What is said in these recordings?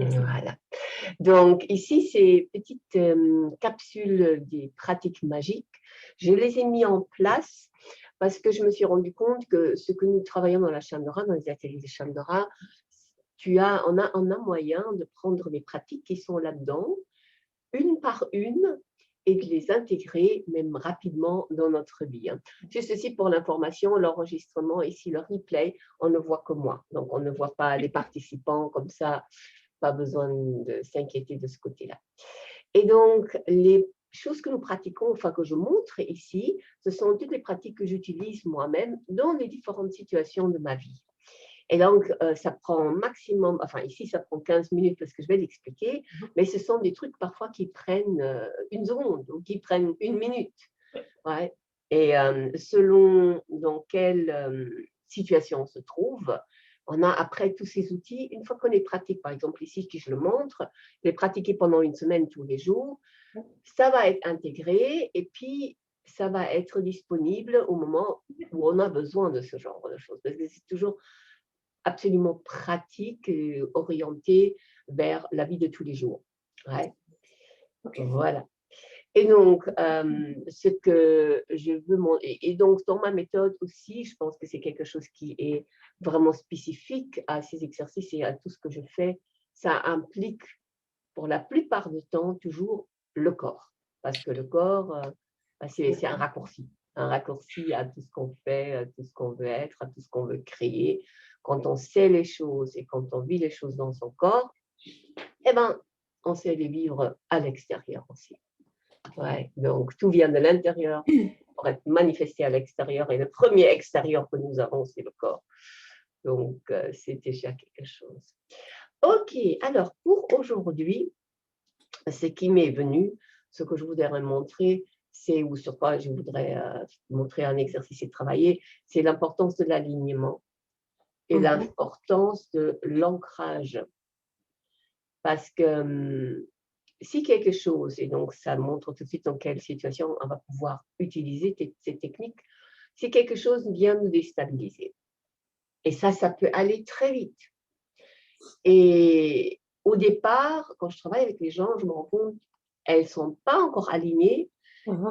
Voilà. Donc, ici, ces petites capsules des pratiques magiques, je les ai mis en place parce que je me suis rendu compte que ce que nous travaillons dans la Chandra, dans les ateliers de Chandra, on a moyen de prendre les pratiques qui sont là-dedans, une par une, et de les intégrer même rapidement dans notre vie. Juste aussi pour l'information, l'enregistrement, ici le replay, on ne voit que moi. Donc, on ne voit pas les participants comme ça, pas besoin de s'inquiéter de ce côté-là. Et donc, les choses que nous pratiquons, enfin que je montre ici, ce sont toutes les pratiques que j'utilise moi-même dans les différentes situations de ma vie. Et donc, ça prend maximum, enfin ici, ça prend 15 minutes parce que je vais l'expliquer, mais ce sont des trucs parfois qui prennent une seconde ou qui prennent une minute. Ouais. Et selon dans quelle situation on se trouve, on a après tous ces outils, une fois qu'on les pratique, par exemple ici, que je le montre, les pratiquer pendant une semaine tous les jours, ça va être intégré et puis ça va être disponible au moment où on a besoin de ce genre de choses. Parce que c'est toujours absolument pratique et orienté vers la vie de tous les jours. Ouais. Voilà. Et donc, ce que je veux et donc dans ma méthode aussi, je pense que c'est quelque chose qui est vraiment spécifique à ces exercices et à tout ce que je fais. Ça implique pour la plupart du temps toujours le corps, parce que le corps, c'est un raccourci à tout ce qu'on fait, à tout ce qu'on veut être, à tout ce qu'on veut créer. Quand on sait les choses et quand on vit les choses dans son corps, eh ben, on sait les vivre à l'extérieur aussi. Ouais, donc tout vient de l'intérieur pour être manifesté à l'extérieur et le premier extérieur que nous avons, c'est le corps. Donc, c'est déjà quelque chose. Ok, alors pour aujourd'hui, ce qui m'est venu, ce que je voudrais montrer, c'est, ou sur quoi je voudrais montrer un exercice et travailler, c'est l'importance de l'alignement et l'importance de l'ancrage. Parce que si quelque chose, et donc ça montre tout de suite dans quelle situation on va pouvoir utiliser ces techniques, si quelque chose vient nous déstabiliser, et ça peut aller très vite. Et au départ, quand je travaille avec les gens, je me rends compte elles ne sont pas encore alignées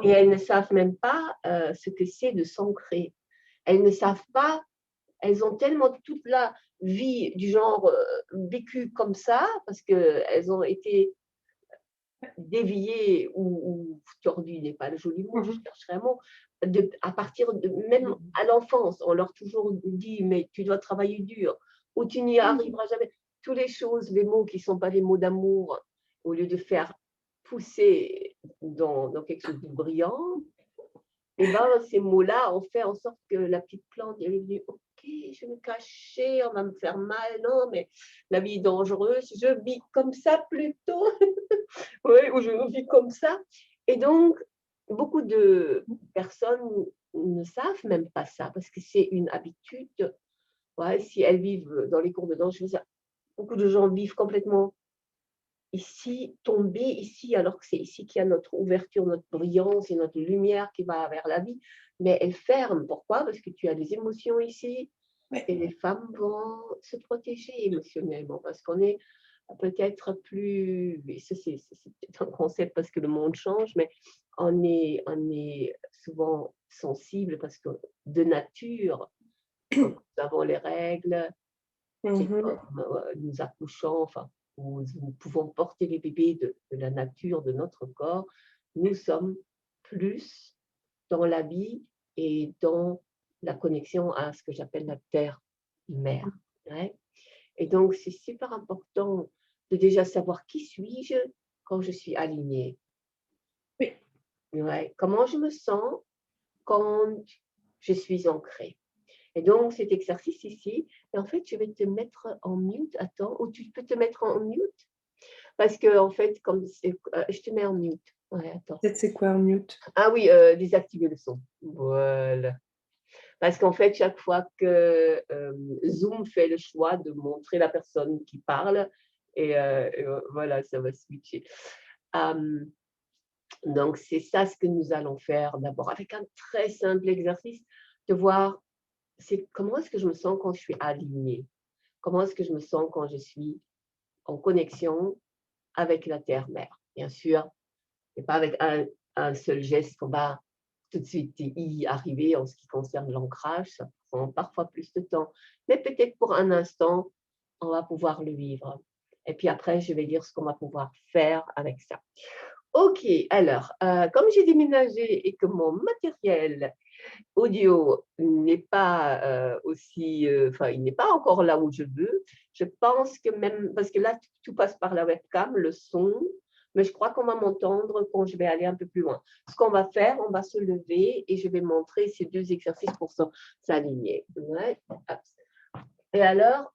et elles ne savent même pas ce que c'est de s'ancrer. Elles ne savent pas, elles ont tellement toute la vie du genre vécue comme ça, parce qu'elles ont été déviées ou tordues n'est pas le joli mot, je chercherai un mot, à partir de, même à l'enfance, on leur toujours dit, mais tu dois travailler dur, ou tu n'y arriveras jamais. Toutes les choses, les mots qui ne sont pas des mots d'amour, au lieu de faire pousser dans quelque chose de brillant, et ben ces mots-là ont fait en sorte que la petite plante est devenue ok, je vais me cacher, on va me faire mal, non, mais la vie est dangereuse, je vis comme ça plutôt, oui, ou je vis comme ça. Et donc, beaucoup de personnes ne savent même pas ça parce que c'est une habitude. Ouais, si elles vivent dans les cours de danse, je veux dire, beaucoup de gens vivent complètement ici, tombés ici, alors que c'est ici qu'il y a notre ouverture, notre brillance et notre lumière qui va vers la vie. Mais elles ferment. Pourquoi? Parce que tu as des émotions ici et les femmes vont se protéger émotionnellement parce qu'on est peut-être plus, et ça c'est peut-être un concept parce que le monde change, mais on est souvent sensible parce que de nature, quand nous avons les règles, et comme nous accouchons, enfin, nous pouvons porter les bébés de la nature, de notre corps, nous sommes plus dans la vie et dans la connexion à ce que j'appelle la terre-mère. Ouais. Et donc, c'est super important de déjà savoir qui suis-je quand je suis alignée. Oui. Ouais. Comment je me sens quand je suis ancrée. Et donc, cet exercice ici, en fait, je vais te mettre en mute. Attends, ou tu peux te mettre en mute parce que, en fait, comme je te mets en mute. Ouais, attends. C'est quoi un mute? Ah oui, désactiver le son. Voilà. Parce qu'en fait, chaque fois que Zoom fait le choix de montrer la personne qui parle, et voilà, ça va switcher. Donc, c'est ça ce que nous allons faire d'abord avec un très simple exercice de voir c'est comment est-ce que je me sens quand je suis alignée, comment est-ce que je me sens quand je suis en connexion avec la terre-mère. Bien sûr, ce n'est pas avec un seul geste qu'on va tout de suite y arriver en ce qui concerne l'ancrage. Ça prend parfois plus de temps, mais peut-être pour un instant, on va pouvoir le vivre. Et puis après, je vais dire ce qu'on va pouvoir faire avec ça. Ok, alors, comme j'ai déménagé et que mon matériel audio n'est pas aussi, enfin, il n'est pas encore là où je veux, je pense que même, parce que là, tout passe par la webcam, le son, mais je crois qu'on va m'entendre quand je vais aller un peu plus loin. Ce qu'on va faire, on va se lever et je vais montrer ces deux exercices pour s'aligner. Ouais. Et alors,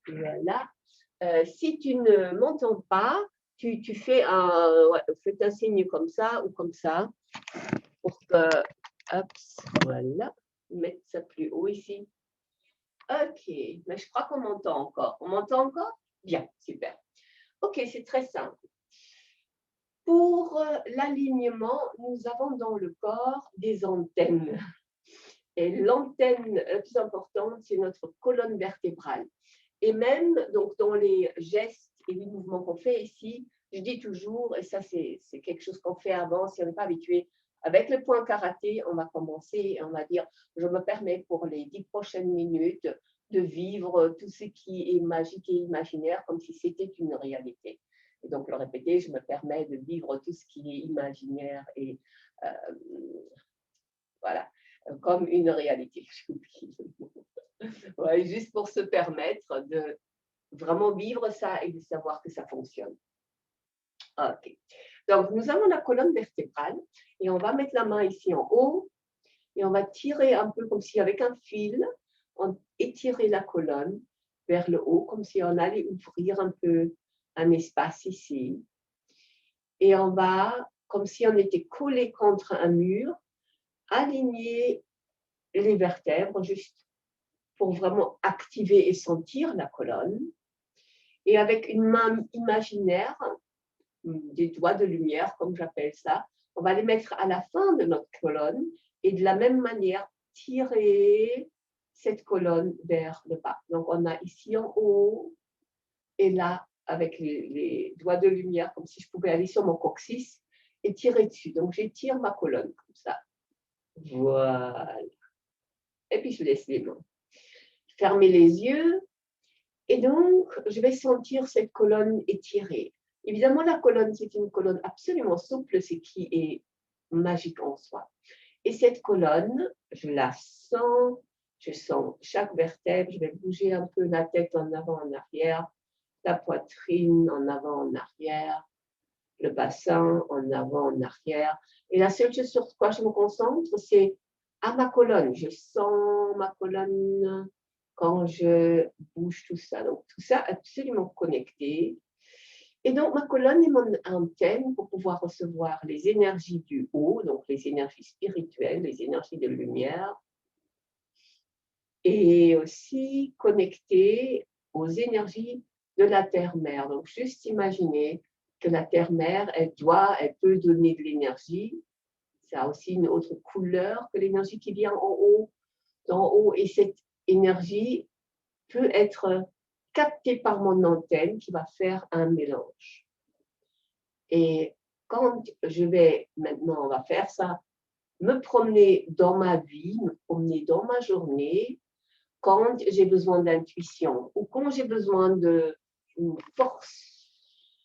voilà. Si tu ne m'entends pas, tu fais un signe comme ça ou comme ça pour que, hop, voilà, mettre ça plus haut ici. Ok, mais je crois qu'on m'entend encore. On m'entend encore? Bien, super. Ok, c'est très simple. Pour l'alignement, nous avons dans le corps des antennes. Et l'antenne la plus importante, c'est notre colonne vertébrale. Et même donc, dans les gestes et les mouvements qu'on fait ici, je dis toujours, et ça c'est quelque chose qu'on fait avant, si on n'est pas habitué, avec le point karaté, on va commencer, on va dire, je me permets pour les 10 prochaines minutes de vivre tout ce qui est magique et imaginaire comme si c'était une réalité. Et donc le répéter, je me permets de vivre tout ce qui est imaginaire et voilà, comme une réalité. Ouais, juste pour se permettre de vraiment vivre ça et de savoir que ça fonctionne. Ok. Donc, nous avons la colonne vertébrale et on va mettre la main ici en haut et on va tirer un peu comme si avec un fil, on étirer la colonne vers le haut, comme si on allait ouvrir un peu un espace ici. Et on va, comme si on était collé contre un mur, aligner les vertèbres juste pour vraiment activer et sentir la colonne. Et avec une main imaginaire, des doigts de lumière, comme j'appelle ça, on va les mettre à la fin de notre colonne et de la même manière tirer cette colonne vers le bas. Donc on a ici en haut et là avec les doigts de lumière, comme si je pouvais aller sur mon coccyx et tirer dessus. Donc j'étire ma colonne comme ça. Voilà. Et puis je laisse les mains. Fermez les yeux. Et donc, je vais sentir cette colonne étirée. Évidemment, la colonne, c'est une colonne absolument souple, ce qui est magique en soi. Et cette colonne, je la sens, je sens chaque vertèbre, je vais bouger un peu la tête en avant, en arrière, la poitrine en avant, en arrière, le bassin en avant, en arrière. Et la seule chose sur quoi je me concentre, c'est à ma colonne. Je sens ma colonne quand je bouge tout ça. Donc, tout ça absolument connecté. Et donc, ma colonne est mon antenne pour pouvoir recevoir les énergies du haut, donc les énergies spirituelles, les énergies de lumière, et aussi connecté aux énergies de la terre-mère. Donc, juste imaginer que la terre-mère, elle peut donner de l'énergie. Ça a aussi une autre couleur que l'énergie qui vient d'en haut. Et cette énergie peut être captée par mon antenne qui va faire un mélange. Et quand je vais, maintenant on va faire ça, me promener dans ma vie, me promener dans ma journée, quand j'ai besoin d'intuition ou quand j'ai besoin d'une force,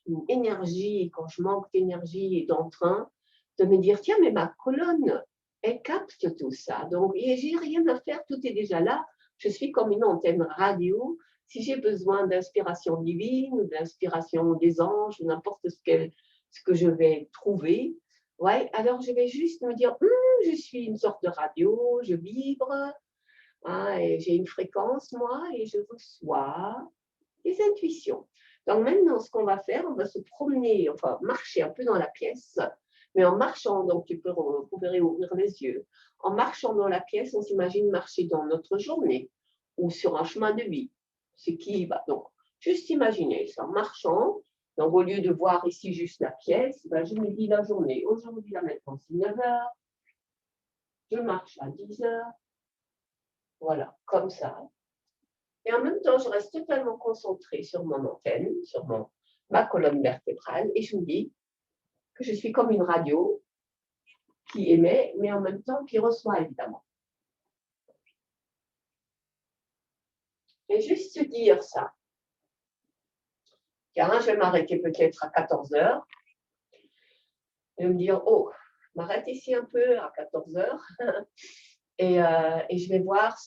une énergie, quand je manque d'énergie et d'entrain, de me dire, tiens, mais ma colonne, elle capte tout ça. Donc, j'ai rien à faire, tout est déjà là. Je suis comme une antenne radio. Si j'ai besoin d'inspiration divine ou d'inspiration des anges, n'importe ce que je vais trouver, ouais, alors je vais juste me dire, je suis une sorte de radio, je vibre, hein, et j'ai une fréquence, moi, et je reçois des intuitions. Donc maintenant, ce qu'on va faire, on va se promener, enfin marcher un peu dans la pièce, mais en marchant, donc vous pourrez ouvrir les yeux. En marchant dans la pièce, on s'imagine marcher dans notre journée ou sur un chemin de vie, ce qui va. Donc, juste imaginer ça, en marchant. Donc, au lieu de voir ici juste la pièce, ben, je me dis la journée. Aujourd'hui, là maintenant, c'est 9 heures. Je marche à 10 heures. Voilà, comme ça. Et en même temps, je reste totalement concentrée sur mon antenne, sur ma colonne vertébrale, et je me dis que je suis comme une radio qui émet, mais en même temps qui reçoit, évidemment. Et juste se dire ça. Car je vais m'arrêter peut-être à 14 heures et me dire, oh, je m'arrête ici un peu à 14 heures et je vais voir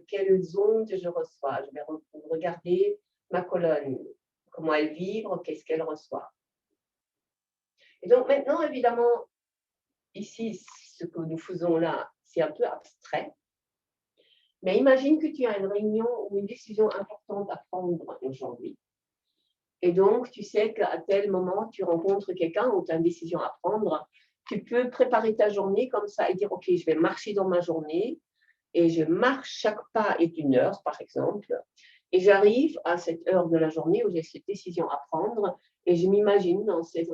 quelles ondes je reçois. Je vais regarder ma colonne, comment elle vibre, qu'est-ce qu'elle reçoit. Et donc maintenant, évidemment, ici, ce que nous faisons là, c'est un peu abstrait. Mais imagine que tu as une réunion ou une décision importante à prendre aujourd'hui. Et donc, tu sais qu'à tel moment, tu rencontres quelqu'un ou tu as une décision à prendre. Tu peux préparer ta journée comme ça et dire, OK, je vais marcher dans ma journée et je marche, chaque pas est une heure, par exemple. Et j'arrive à cette heure de la journée où j'ai cette décision à prendre et je m'imagine dans cette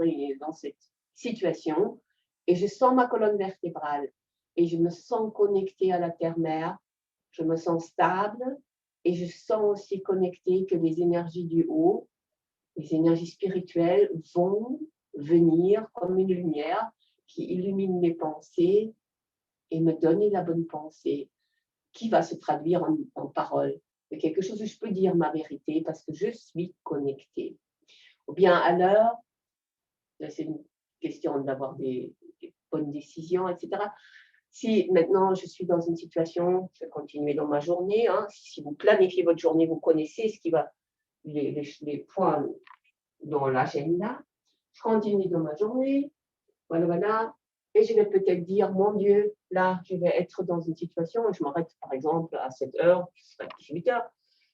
situation et je sens ma colonne vertébrale et je me sens connectée à la terre-mère. Je me sens stable et je sens aussi connectée que les énergies du haut, les énergies spirituelles vont venir comme une lumière qui illumine mes pensées et me donner la bonne pensée qui va se traduire en parole. C'est quelque chose où je peux dire ma vérité parce que je suis connectée. Ou bien à l'heure, c'est une question d'avoir des bonnes décisions, etc. Si maintenant je suis dans une situation, je vais continuer dans ma journée, hein, si vous planifiez votre journée, vous connaissez ce qui va, les points dans l'agenda, je continue dans ma journée, voilà, et je vais peut-être dire, mon Dieu, là, je vais être dans une situation, je m'arrête par exemple à 7 heures, 18 heures,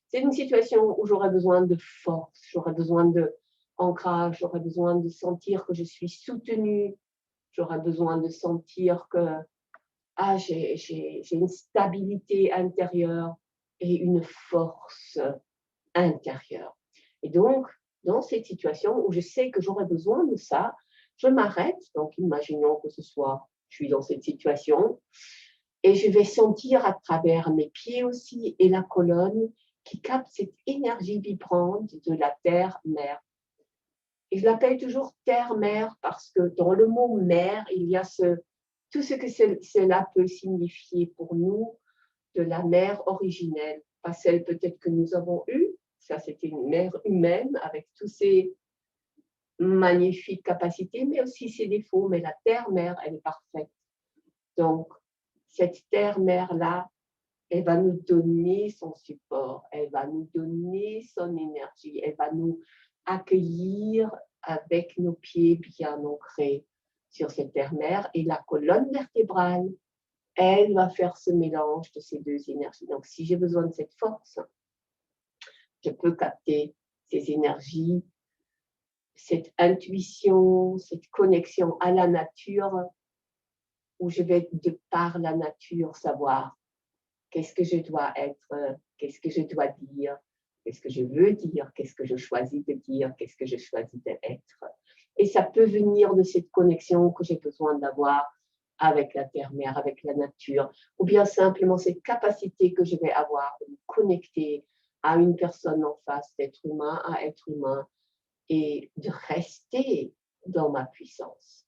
c'est une situation où j'aurais besoin de force, j'aurais besoin d'ancrage, j'aurais besoin de sentir que je suis soutenue, j'aurais besoin de sentir que j'ai une stabilité intérieure et une force intérieure. Et donc, dans cette situation où je sais que j'aurais besoin de ça, je m'arrête. Donc, imaginons que je suis dans cette situation et je vais sentir à travers mes pieds aussi et la colonne qui capte cette énergie vibrante de la terre-mère. Et je l'appelle toujours terre-mère parce que dans le mot mère, il y a tout ce que cela peut signifier pour nous de la mère originelle, pas celle peut-être que nous avons eue. Ça, c'était une mère humaine avec tous ses magnifiques capacités, mais aussi ses défauts. Mais la terre-mère, elle est parfaite. Donc, cette terre-mère-là, elle va nous donner son support, elle va nous donner son énergie, elle va nous accueillir avec nos pieds bien ancrés sur cette terre-mère et la colonne vertébrale, elle va faire ce mélange de ces deux énergies. Donc, si j'ai besoin de cette force, je peux capter ces énergies, cette intuition, cette connexion à la nature, où je vais de par la nature savoir qu'est-ce que je dois être, qu'est-ce que je dois dire, qu'est-ce que je veux dire, qu'est-ce que je choisis de dire, qu'est-ce que je choisis d'être. Et ça peut venir de cette connexion que j'ai besoin d'avoir avec la terre-mère, avec la nature, ou bien simplement cette capacité que je vais avoir de me connecter à une personne en face, d'être humain à être humain, et de rester dans ma puissance.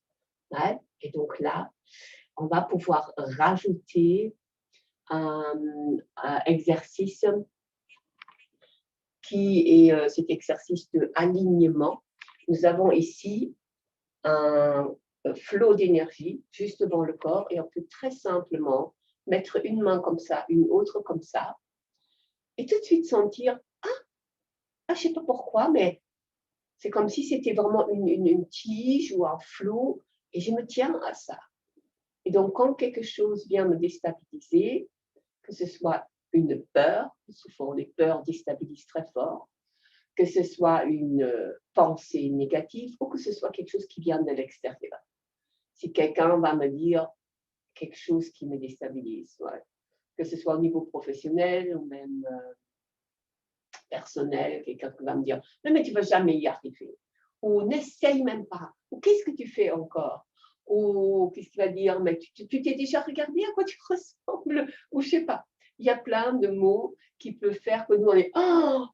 Ouais? Et donc là, on va pouvoir rajouter un exercice qui est cet exercice de alignement. Nous avons ici un flot d'énergie juste dans le corps et on peut très simplement mettre une main comme ça, une autre comme ça et tout de suite sentir je ne sais pas pourquoi, mais c'est comme si c'était vraiment une tige ou un flot et je me tiens à ça. Et donc, quand quelque chose vient me déstabiliser, que ce soit une peur, souvent les peurs déstabilisent très fort, que ce soit une pensée négative ou que ce soit quelque chose qui vient de l'extérieur. Si quelqu'un va me dire quelque chose qui me déstabilise, ouais, que ce soit au niveau professionnel ou même personnel, quelqu'un qui va me dire « Non, mais tu ne vas jamais y arriver » ou « N'essaye même pas » ou « Qu'est-ce que tu fais encore ?» ou qu'est-ce qu'il va dire « Mais tu t'es déjà regardé à quoi tu ressembles » ou je ne sais pas. il y a plein de mots qui peuvent faire que nous, on est oh,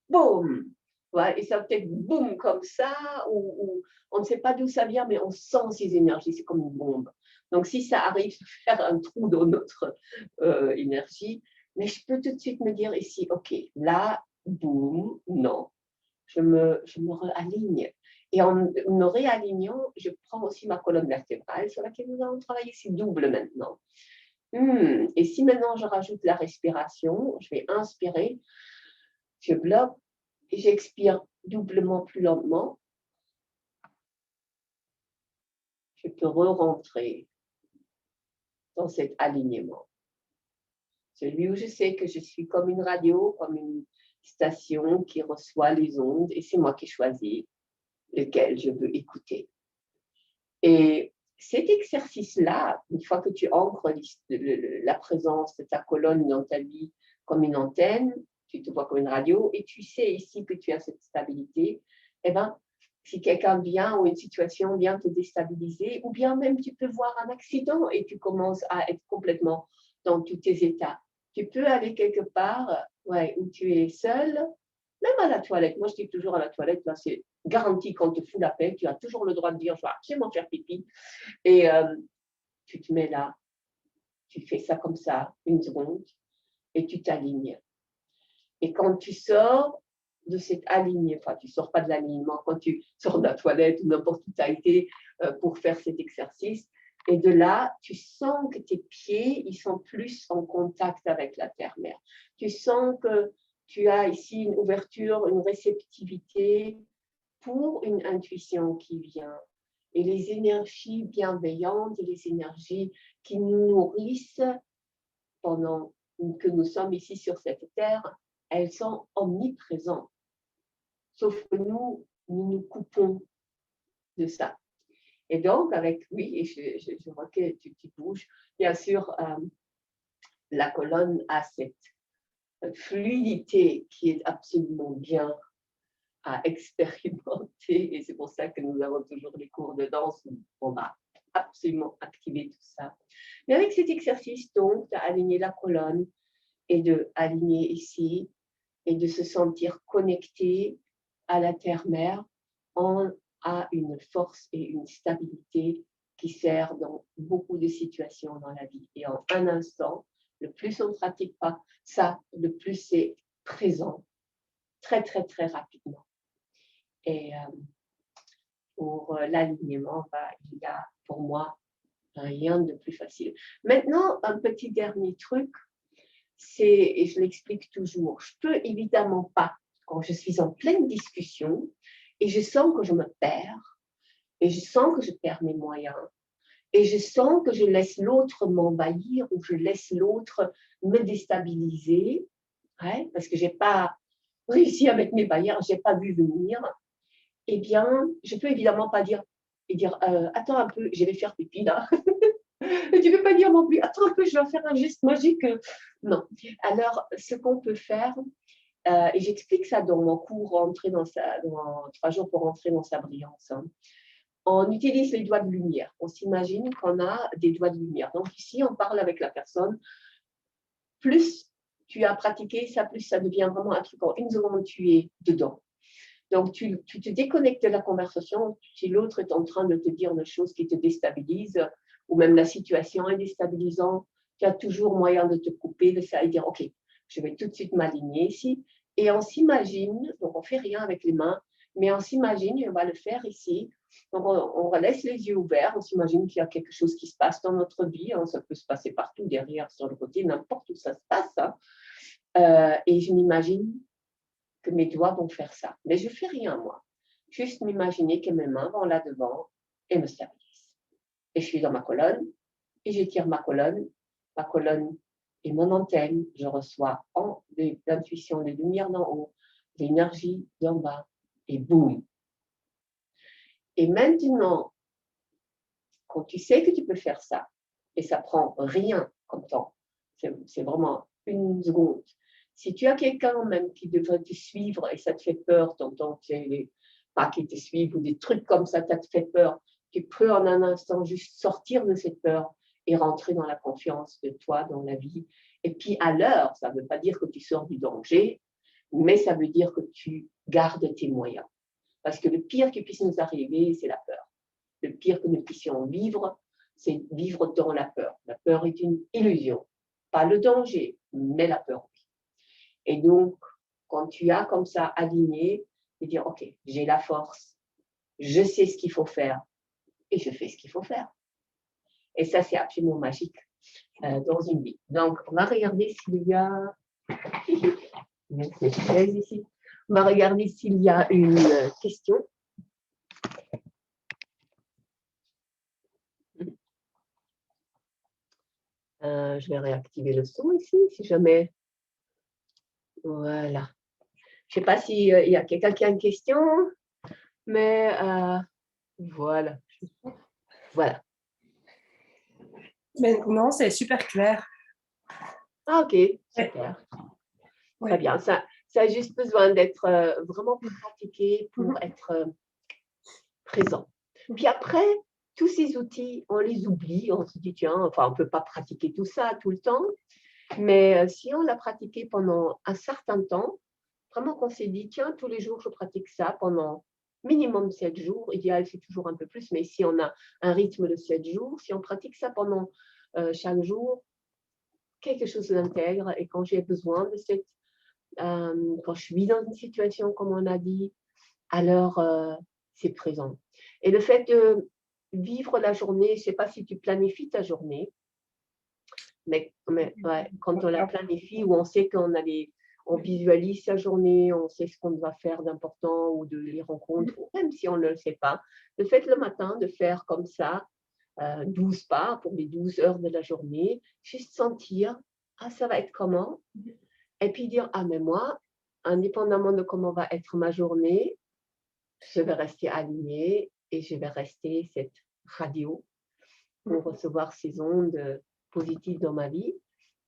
boum. Ouais, et ça peut être boum comme ça, ou on ne sait pas d'où ça vient, mais on sent ces énergies, c'est comme une bombe. Donc, si ça arrive à faire un trou dans notre énergie, mais je peux tout de suite me dire ici, OK, là, boum, non, je me réaligne. Et en me réalignant, je prends aussi ma colonne vertébrale sur laquelle nous allons travailler, c'est double maintenant. Et si maintenant je rajoute la respiration, je vais inspirer, je bloque et j'expire doublement plus lentement. Je peux re-rentrer dans cet alignement. Celui où je sais que je suis comme une radio, comme une station qui reçoit les ondes et c'est moi qui choisis lequel je veux écouter. Et cet exercice-là, une fois que tu ancres la présence de ta colonne dans ta vie comme une antenne, tu te vois comme une radio et tu sais ici que tu as cette stabilité, eh bien, si quelqu'un vient ou une situation vient te déstabiliser, ou bien même tu peux voir un accident et tu commences à être complètement dans tous tes états. Tu peux aller quelque part où tu es seul, même à la toilette. Moi, je dis toujours à la toilette, là, c'est garanti qu'on te fout la paix. Tu as toujours le droit de dire, je vais absolument faire pipi. Et tu te mets là, tu fais ça comme ça, une seconde, et tu t'alignes. Et quand tu sors de cet alignement, enfin, tu ne sors pas de l'alignement, quand tu sors de la toilette ou n'importe où tu as été pour faire cet exercice, et de là, tu sens que tes pieds, ils sont plus en contact avec la terre-mère. Tu sens que tu as ici une ouverture, une réceptivité pour une intuition qui vient. Et les énergies bienveillantes et les énergies qui nous nourrissent pendant que nous sommes ici sur cette terre, elles sont omniprésentes. Sauf que nous nous coupons de ça. Et donc, oui, et je vois que tu bouges, bien sûr, la colonne a cette fluidité qui est absolument bien à expérimenter. Et c'est pour ça que nous avons toujours les cours de danse où on va absolument activer tout ça. Mais avec cet exercice, donc, d'aligner la colonne et d'aligner ici et de se sentir connecté à la terre-mère, on a une force et une stabilité qui sert dans beaucoup de situations dans la vie. Et en un instant, le plus on ne pratique pas ça, le plus c'est présent, très, très, très rapidement. Et pour l'alignement, il y a pour moi rien de plus facile. Maintenant, un petit dernier truc, et je l'explique toujours, je peux évidemment pas, quand je suis en pleine discussion et je sens que je me perds, et je sens que je perds mes moyens, et je sens que je laisse l'autre m'envahir ou je laisse l'autre me déstabiliser, parce que je n'ai pas réussi à mettre mes barrières, je n'ai pas vu venir, eh bien, je ne peux évidemment pas dire, attends un peu, je vais faire pipi là. Et tu ne peux pas dire non plus, attends un peu, je vais faire un geste magique. Non. Alors, ce qu'on peut faire, et j'explique ça dans mon cours dans 3 jours pour rentrer dans sa brillance. On utilise les doigts de lumière. On s'imagine qu'on a des doigts de lumière. Donc ici, on parle avec la personne. Plus tu as pratiqué ça, plus ça devient vraiment un truc. En une seconde, tu es dedans. Donc, tu te déconnectes de la conversation si l'autre est en train de te dire des choses qui te déstabilisent, ou même la situation est déstabilisante, tu as toujours moyen de te couper de ça et dire, OK, je vais tout de suite m'aligner ici. Et on s'imagine, donc on ne fait rien avec les mains, mais on s'imagine, et on va le faire ici. Donc, on laisse les yeux ouverts, on s'imagine qu'il y a quelque chose qui se passe dans notre vie, ça peut se passer partout, derrière, sur le côté, n'importe où ça se passe. Et je m'imagine que mes doigts vont faire ça. Mais je ne fais rien, moi. Juste m'imaginer que mes mains vont là devant et me stabilisent. Et je suis dans ma colonne et j'étire ma colonne. Ma colonne est mon antenne. Je reçois l'intuition, les lumières d'en haut, l'énergie d'en bas et boum. Et maintenant, quand tu sais que tu peux faire ça, et ça prend rien comme temps, c'est vraiment une seconde. Si tu as quelqu'un même qui devrait te suivre et ça te fait peur, t'entends les pas qui te suivent ou des trucs comme ça te fait peur, tu peux en un instant juste sortir de cette peur et rentrer dans la confiance de toi, dans la vie Et puis à l'heure, ça ne veut pas dire que tu sors du danger, mais ça veut dire que tu gardes tes moyens. Parce que le pire qui puisse nous arriver, c'est la peur. Le pire que nous puissions vivre, c'est vivre dans la peur. La peur est une illusion. Pas le danger, mais la peur, oui. Et donc, quand tu as comme ça aligné, et dire, OK, j'ai la force, je sais ce qu'il faut faire, et je fais ce qu'il faut faire. Et ça, c'est absolument magique dans une vie. Donc, on va regarder s'il y a... ici. On va regarder s'il y a une question. Je vais réactiver le son ici, si jamais. Voilà. Je ne sais pas s'il y a quelqu'un qui a une question, mais voilà. Voilà. Mais non, c'est super clair. Ah, OK, super. Ouais. Très bien. Ça a juste besoin d'être vraiment pratiqué pour être présent. Puis après, tous ces outils, on les oublie, on se dit, tiens, enfin, on ne peut pas pratiquer tout ça tout le temps, mais si on l'a pratiqué pendant un certain temps, vraiment qu'on s'est dit, tiens, tous les jours, je pratique ça pendant minimum 7 jours, idéal, c'est toujours un peu plus, mais si on a un rythme de 7 jours, si on pratique ça pendant chaque jour, quelque chose s'intègre, et quand j'ai besoin de cette, quand je suis dans une situation, comme on a dit, alors c'est présent. Et le fait de vivre la journée, je ne sais pas si tu planifies ta journée, mais ouais, quand on la planifie, où on sait qu'on a on visualise sa journée, on sait ce qu'on va faire d'important ou de les rencontres, ou même si on ne le sait pas, le fait le matin de faire comme ça, 12 pas pour les 12 heures de la journée, juste sentir, ah, ça va être comment? Et puis dire, ah, mais moi, indépendamment de comment va être ma journée, je vais rester alignée et je vais rester cette radio pour recevoir ces ondes positives dans ma vie.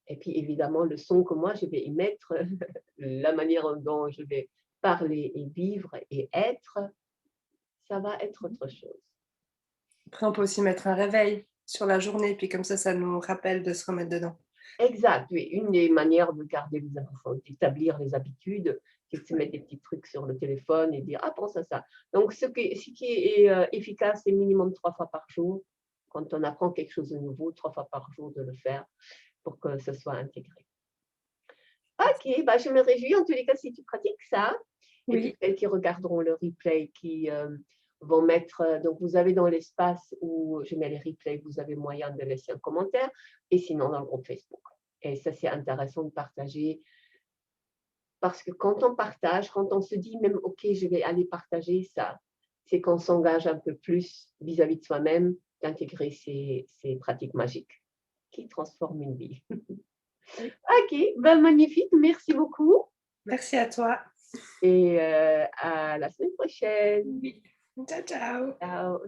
Et puis évidemment, le son que moi je vais émettre, la manière dont je vais parler et vivre et être, ça va être autre chose. Après, on peut aussi mettre un réveil sur la journée, puis comme ça nous rappelle de se remettre dedans. Exact, oui. Une des manières de garder d'établir les habitudes, c'est de se mettre des petits trucs sur le téléphone et dire, ah, pense à ça. Donc, ce qui est efficace, c'est minimum 3 fois par jour. Quand on apprend quelque chose de nouveau, 3 fois par jour de le faire pour que ce soit intégré. Ok, bah, je me réjouis en tous les cas si tu pratiques ça. Et puis, celles qui regarderont le replay, qui vont mettre, donc vous avez dans l'espace où je mets les replays, vous avez moyen de laisser un commentaire, et sinon dans le groupe Facebook. Et ça, c'est intéressant de partager, parce que quand on partage, quand on se dit même, ok, je vais aller partager ça, c'est qu'on s'engage un peu plus vis-à-vis de soi-même, d'intégrer ces pratiques magiques qui transforment une vie. Ok, ben magnifique, merci beaucoup. Merci à toi. Et à la semaine prochaine. Oui. Ciao, ciao. Ciao.